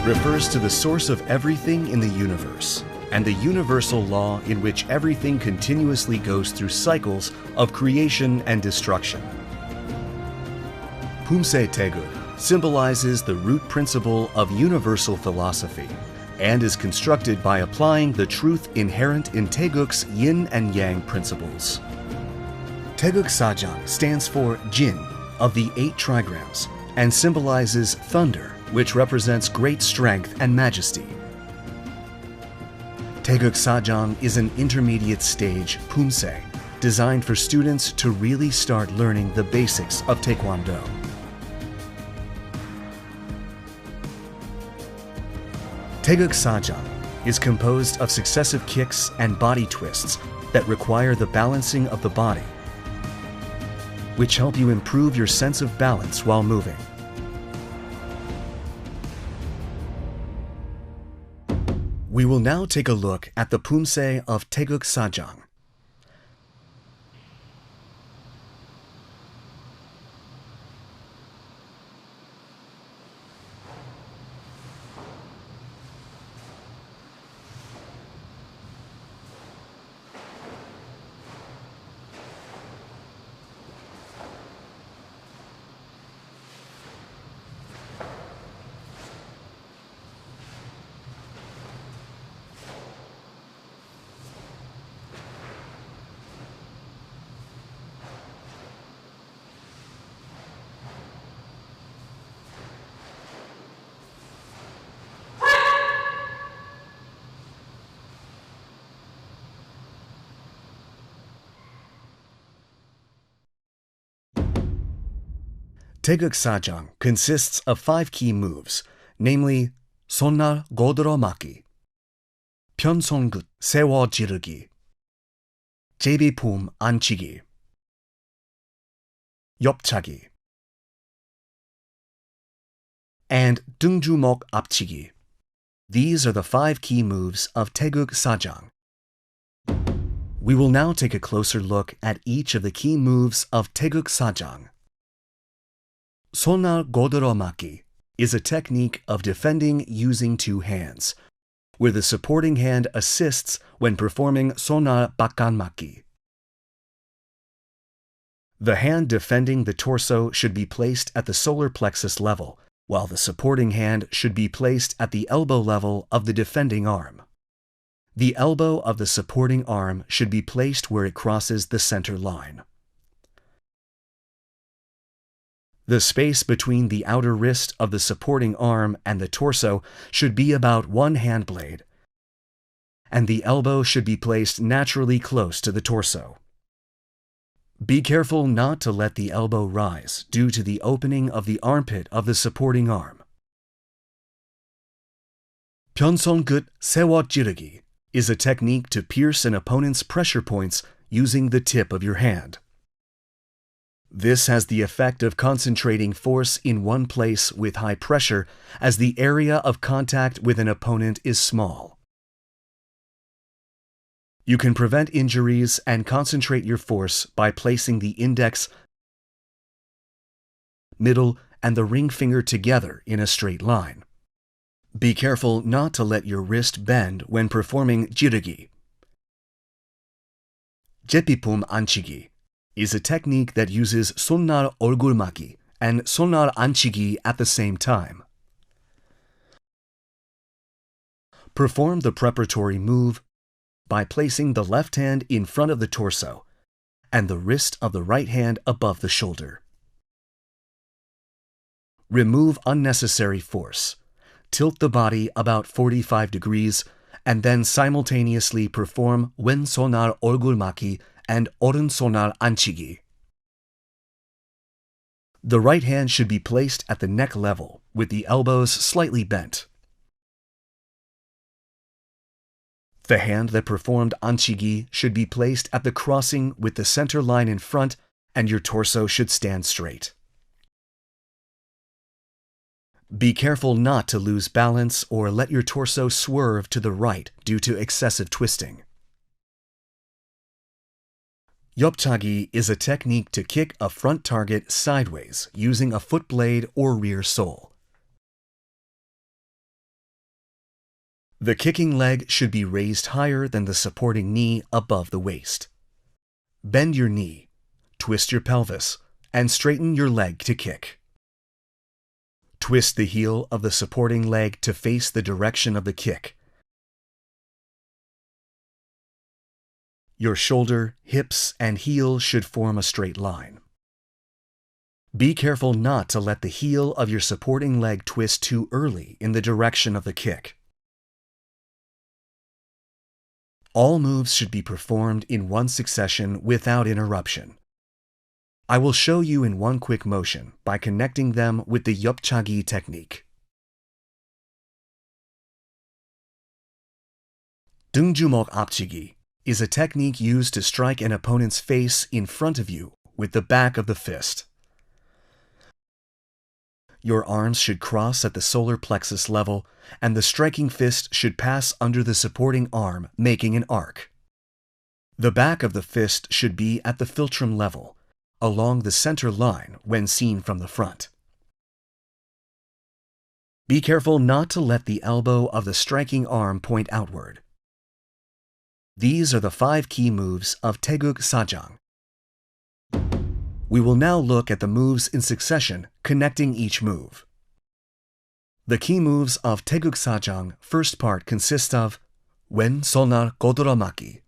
refers to the source of everything in the universe and the universal law in which everything continuously goes through cycles of creation and destruction. Pumse Taegeuk symbolizes the root principle of universal philosophy and is constructed by applying the truth inherent in Taegeuk's yin and yang principles. Taegeuk Sajang stands for Jin of the 8 trigrams and symbolizes thunder, which represents great strength and majesty. Taegeuk Sajang is an intermediate stage Pumse designed for students to really start learning the basics of Taekwondo. Taegeuk Sajang is composed of successive kicks and body twists that require the balancing of the body, which help you improve your sense of balance while moving. We will now take a look at the Pumse of Taegeuk Sajang. Taegeuk Sajang consists of 5 key moves, namely 손날 고들어 맞기, 편손끝 세워 지르기, 제비품 앉히기, 옆차기, and 등주먹 앞치기. These are the 5 key moves of Taegeuk Sajang. We will now take a closer look at each of the key moves of Taegeuk Sajang. 손날 고들어 맞기 is a technique of defending using 2 hands, where the supporting hand assists when performing 손날 바깥 맞기. The hand defending the torso should be placed at the solar plexus level, while the supporting hand should be placed at the elbow level of the defending arm. The elbow of the supporting arm should be placed where it crosses the center line. The space between the outer wrist of the supporting arm and the torso should be about 1 hand blade, and the elbow should be placed naturally close to the torso. Be careful not to let the elbow rise due to the opening of the armpit of the supporting arm. 편손끝 세워 찌르기 is a technique to pierce an opponent's pressure points using the tip of your hand. This has the effect of concentrating force in one place with high pressure as the area of contact with an opponent is small. You can prevent injuries and concentrate your force by placing the index, middle, and the ring finger together in a straight line. Be careful not to let your wrist bend when performing jirugi. 제비품 앉히기 is a technique that uses 손날 얼굴 맞기 and 손날 앉히기 at the same time. Perform the preparatory move by placing the left hand in front of the torso and the wrist of the right hand above the shoulder. Remove unnecessary force. Tilt the body about 45 degrees and then simultaneously perform 왼손날 얼굴 맞기 and 오른손날 앉히기. The right hand should be placed at the neck level, with the elbows slightly bent. The hand that performed 앉히기 should be placed at the crossing with the center line in front, and your torso should stand straight. Be careful not to lose balance or let your torso swerve to the right due to excessive twisting. 옆차기 is a technique to kick a front target sideways using a foot blade or rear sole. The kicking leg should be raised higher than the supporting knee above the waist. Bend your knee, twist your pelvis, and straighten your leg to kick. Twist the heel of the supporting leg to face the direction of the kick. Your shoulder, hips, and heel should form a straight line. Be careful not to let the heel of your supporting leg twist too early in the direction of the kick. All moves should be performed in one succession without interruption. I will show you in one quick motion by connecting them with the 엽차기 technique. 등주먹 앞치기 is a technique used to strike an opponent's face in front of you with the back of the fist. Your arms should cross at the solar plexus level, and the striking fist should pass under the supporting arm, making an arc. The back of the fist should be at the philtrum level, along the center line when seen from the front. Be careful not to let the elbow of the striking arm point outward. These are the 5 key moves of Taegeuk sajang. We will now look at the moves in succession, connecting each move. The key moves of Taegeuk sajang first part consist of 왼 손날 고드러맞기,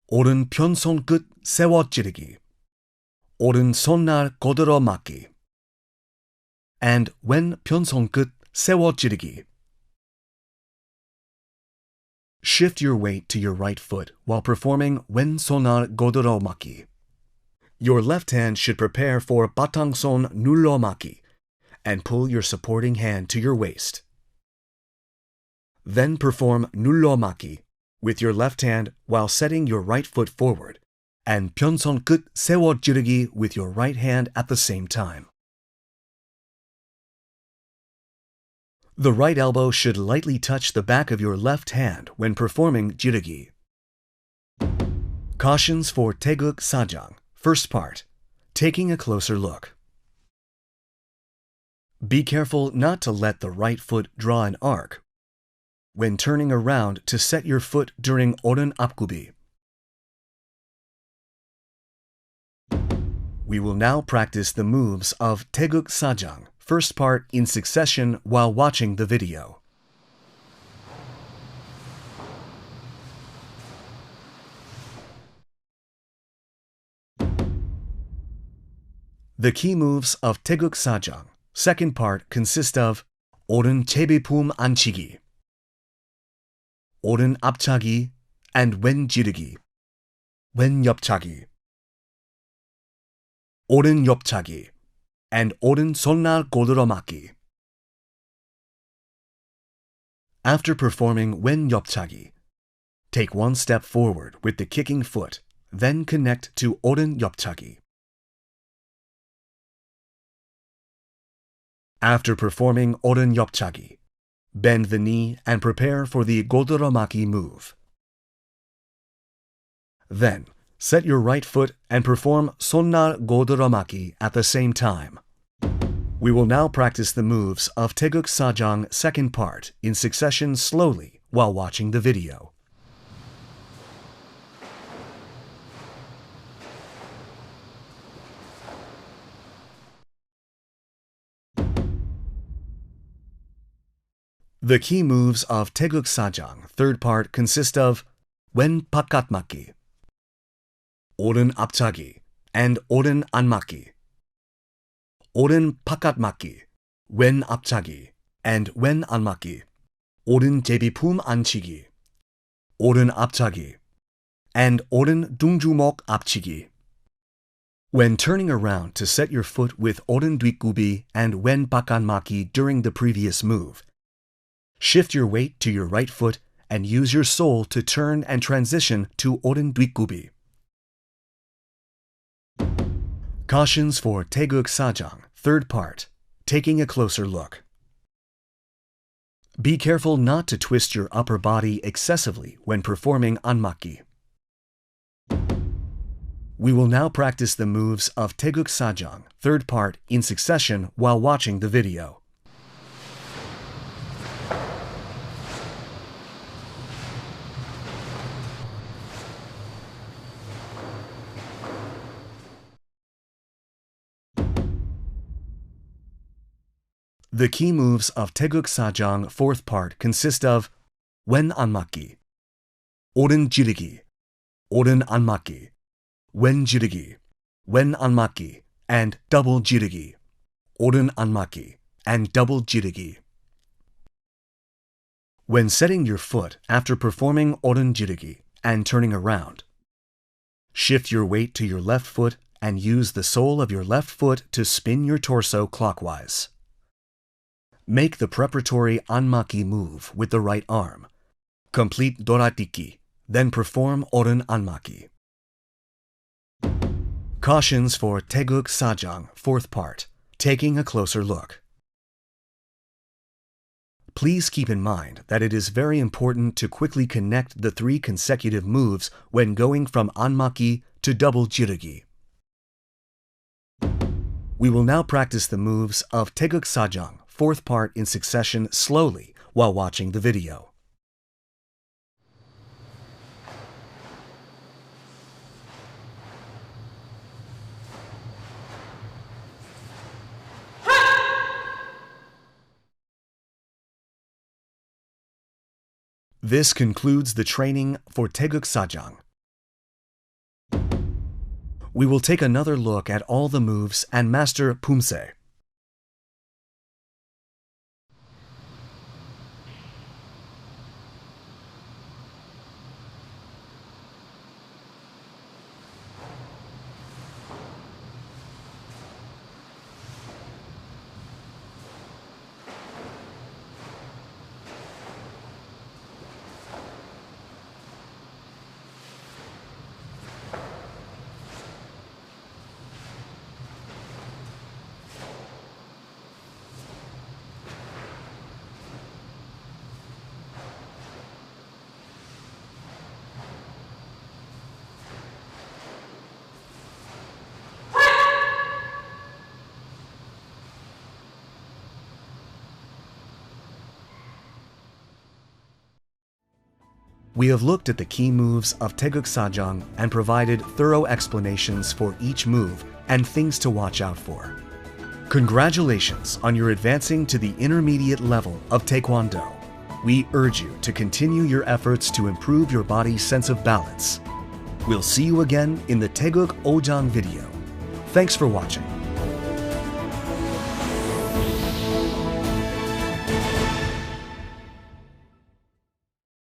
오른 편손끝 세워 찌르기, 오른 손날 고드러맞기, and 왼 편손끝 세워 찌르기. Shift your weight to your right foot while performing 왼손날 고드러맞기. Your left hand should prepare for 바탕손 눌러맞기 and pull your supporting hand to your waist. Then perform 눌러맞기 with your left hand while setting your right foot forward, and 편손끝 세워 찌르기 with your right hand at the same time. The right elbow should lightly touch the back of your left hand when performing 찌르기. Cautions for Taegeuk sajang. First part, taking a closer look. Be careful not to let the right foot draw an arc when turning around to set your foot during 오른 앞굽이. We will now practice the moves of Taegeuk sajang, first part in succession while watching the video. The key moves of Taegeuk sajang, second part, consist of 오른 제비품 안치기, 오른 앞차기, and 왼 지르기, 왼 옆차기, 오른 옆차기, and 오른 손날 고드러맞기. After performing 왼 옆차기, take one step forward with the kicking foot, then connect to 오른 옆차기. After performing 오른 옆차기, bend the knee and prepare for the 고드러맞기 move. Then, set your right foot and perform 손날 고드러맞기 at the same time. We will now practice the moves of Taegeuk sajang second part in succession slowly while watching the video. The key moves of Taegeuk sajang third part consist of 왼 바깥 맞기, 오른 앞차기, and 오른 안 맞기, 오른 바깥 맞기, 왼 앞차기, and 왼 안 맞기, 오른 제비품 안치기, 오른 앞차기, and 오른 등주먹 앞치기. When turning around to set your foot with 오른 뒷굽이 and 왼 바깥 맞기 during the previous move, shift your weight to your right foot and use your sole to turn and transition to 오른 뒷굽이. Cautions for Taegeuk sajang, third part, taking a closer look. Be careful not to twist your upper body excessively when performing 안맞기. We will now practice the moves of Taegeuk sajang, third part, in succession while watching the video. The key moves of Taegeuk Sajang 4th part consist of wen anmaki, oren jirigi, oren anmaki, wen jirigi, wen anmaki, and double jirigi, oren anmaki, and double jirigi. When setting your foot after performing oren jirigi and turning around, shift your weight to your left foot and use the sole of your left foot to spin your torso clockwise. Make the preparatory anmaki move with the right arm. Complete doratiki, then perform oren anmaki. Cautions for Taegeuk Sajang 4th part, taking a closer look. Please keep in mind that it is very important to quickly connect the 3 consecutive moves when going from anmaki to double jirigi. We will now practice the moves of Taegeuk Sajang 4th part in succession slowly while watching the video. This concludes the training for Taegeuk Sajang. We will take another look at all the moves and master Pumse. We have looked at the key moves of Taegeuk Sajang and provided thorough explanations for each move and things to watch out for. Congratulations on your advancing to the intermediate level of Taekwondo. We urge you to continue your efforts to improve your body's sense of balance. We'll see you again in the Taegeuk Ojang video. Thanks for watching.